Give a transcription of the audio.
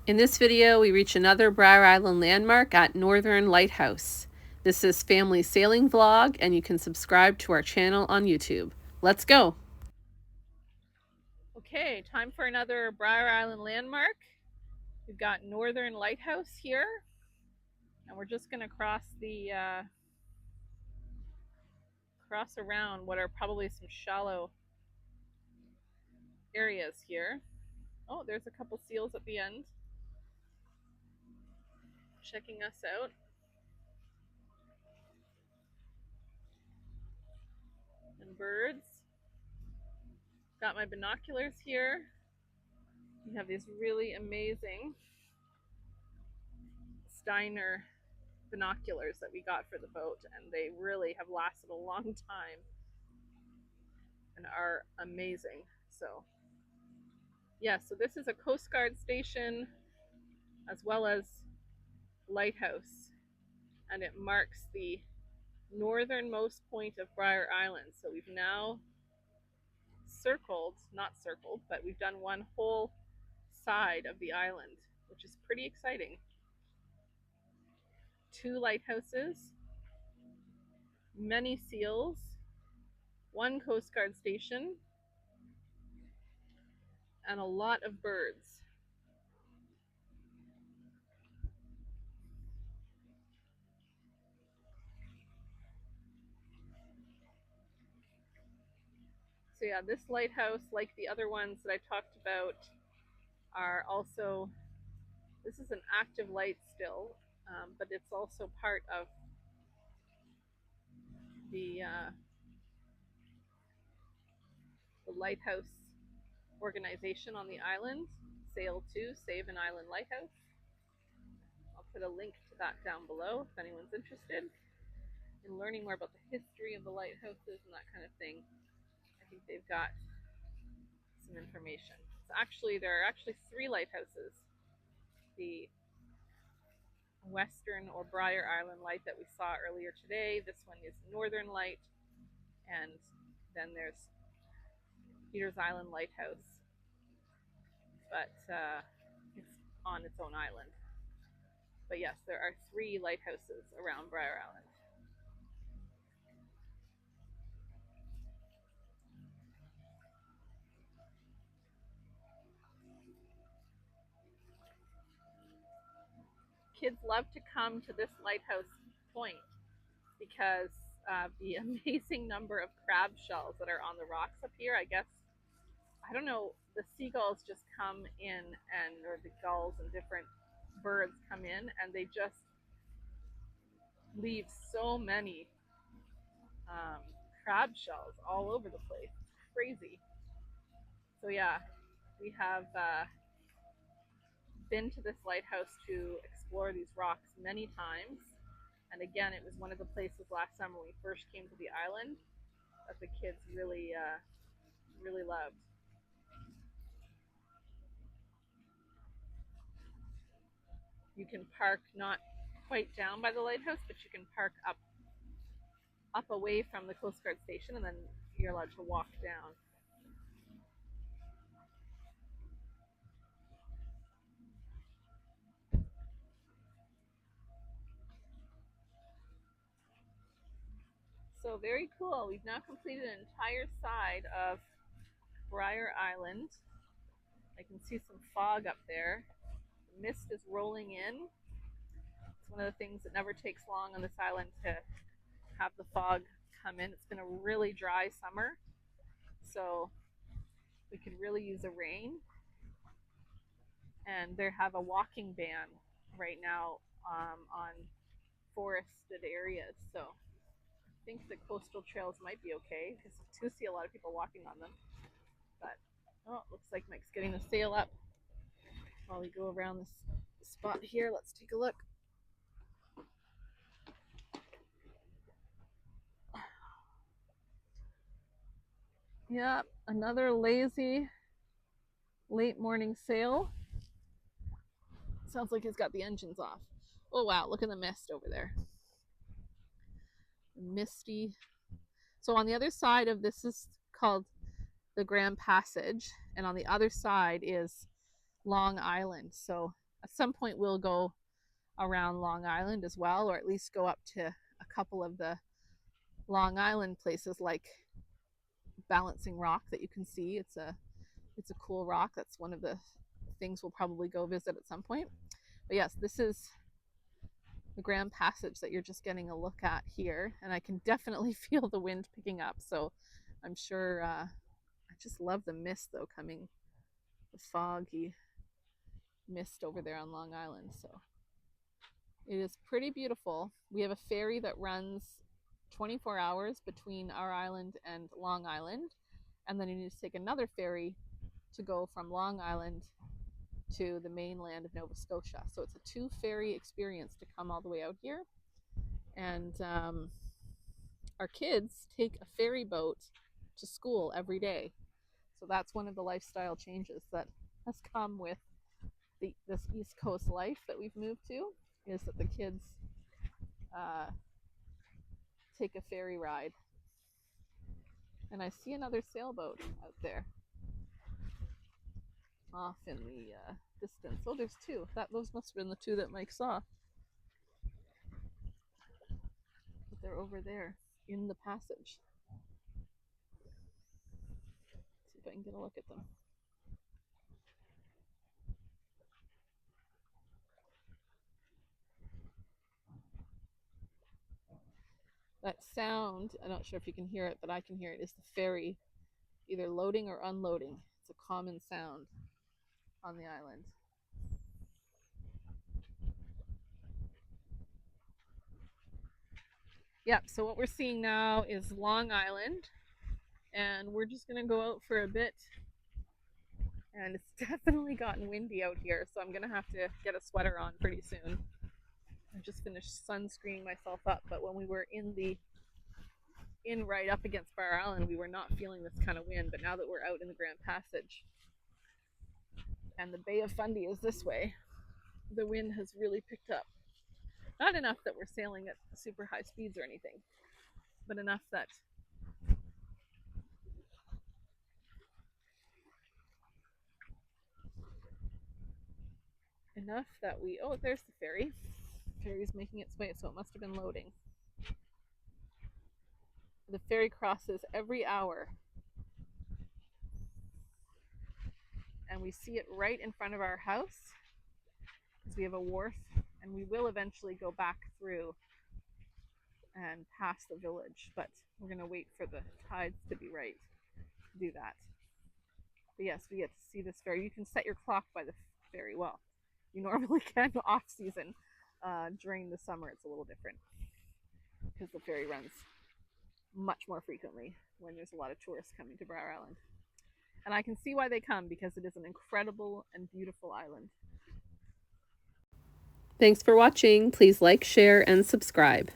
In this video, we reach another Brier Island landmark at Northern Lighthouse. This is Family Sailing Vlog, and you can subscribe to our channel on YouTube. Let's go! Okay, time for another Brier Island landmark. We've got Northern Lighthouse here, and we're just going to cross around what are probably some shallow areas here. Oh, there's a couple seals at the end checking us out. And birds. Got my binoculars here. We have these really amazing Steiner binoculars that we got for the boat, and they really have lasted a long time and are amazing. So yeah, so this is a Coast Guard station as well as lighthouse, and it marks the northernmost point of Brier Island. So we've now not circled, but we've done one whole side of the island, which is pretty exciting. 2 lighthouses, many seals, 1 Coast Guard station, and a lot of birds. So yeah, this lighthouse, like the other ones that I talked about, are also, this is an active light still, but it's also part of the lighthouse organization on the island, Sail to Save an Island Lighthouse. I'll put a link to that down below if anyone's interested in learning more about the history of the lighthouses and that kind of thing. I think they've got some information. So there are actually 3 lighthouses. The Western or Brier Island Light that we saw earlier today. This one is Northern Light, and then there's Peter's Island Lighthouse, but it's on its own island. But yes, there are 3 lighthouses around Brier Island. Kids love to come to this lighthouse point because of the amazing number of crab shells that are on the rocks up here. I guess, I don't know, the seagulls just come in, or the gulls and different birds come in, and they just leave so many crab shells all over the place. It's crazy. So yeah, we have been to this lighthouse to explore these rocks many times, and again, it was one of the places last summer when we first came to the island that the kids really loved. You can park not quite down by the lighthouse, but you can park up away from the Coast Guard station, and then you're allowed to walk down. So very cool. We've now completed an entire side of Brier Island. I can see some fog up there. The mist is rolling in. It's one of the things that never takes long on this island to have the fog come in. It's been a really dry summer, so we could really use a rain. And they have a walking ban right now on forested areas, so I think the coastal trails might be okay because I do see a lot of people walking on them. But oh, it looks like Mike's getting the sail up while we go around this spot here. Let's take a look. Yeah, another lazy late morning sail. Sounds like he's got the engines off. Oh wow, look at the mist over there. Misty. So on the other side of this is called the Grand Passage, and on the other side is Long Island. So at some point we'll go around Long Island as well, or at least go up to a couple of the Long Island places like Balancing Rock that you can see. It's a cool rock. That's one of the things we'll probably go visit at some point. But yes, this is the Grand Passage that you're just getting a look at here, and I can definitely feel the wind picking up. So I'm sure I just love the mist though, coming, the foggy mist over there on Long Island. So it is pretty beautiful. We have a ferry that runs 24 hours between our island and Long Island, and then you need to take another ferry to go from Long Island to the mainland of Nova Scotia. So it's a 2 ferry experience to come all the way out here. And our kids take a ferry boat to school every day. So that's one of the lifestyle changes that has come with this East Coast life that we've moved to, is that the kids take a ferry ride. And I see another sailboat out there off in the distance. Oh, there's 2. Those must have been the 2 that Mike saw. But they're over there in the passage. Let's see if I can get a look at them. That sound, I'm not sure if you can hear it, but I can hear it, is the ferry either loading or unloading. It's a common sound on the island. Yep, so what we're seeing now is Long Island, and we're just gonna go out for a bit. And it's definitely gotten windy out here, so I'm gonna have to get a sweater on pretty soon. I just finished sunscreening myself up, but when we were in right up against Brier Island, we were not feeling this kind of wind. But now that we're out in the Grand Passage and the Bay of Fundy is this way, the wind has really picked up. Not enough that we're sailing at super high speeds or anything, but enough that we, oh, there's the ferry. The ferry's making its way, so it must have been loading. The ferry crosses every hour, and we see it right in front of our house because we have a wharf, and we will eventually go back through and past the village, but we're going to wait for the tides to be right to do that. But yes, we get to see this ferry. You can set your clock by the ferry. Well, you normally can off season. During the summer it's a little different because the ferry runs much more frequently when there's a lot of tourists coming to Brier Island. And I can see why they come, because it is an incredible and beautiful island. Thanks for watching. Please like, share, and subscribe.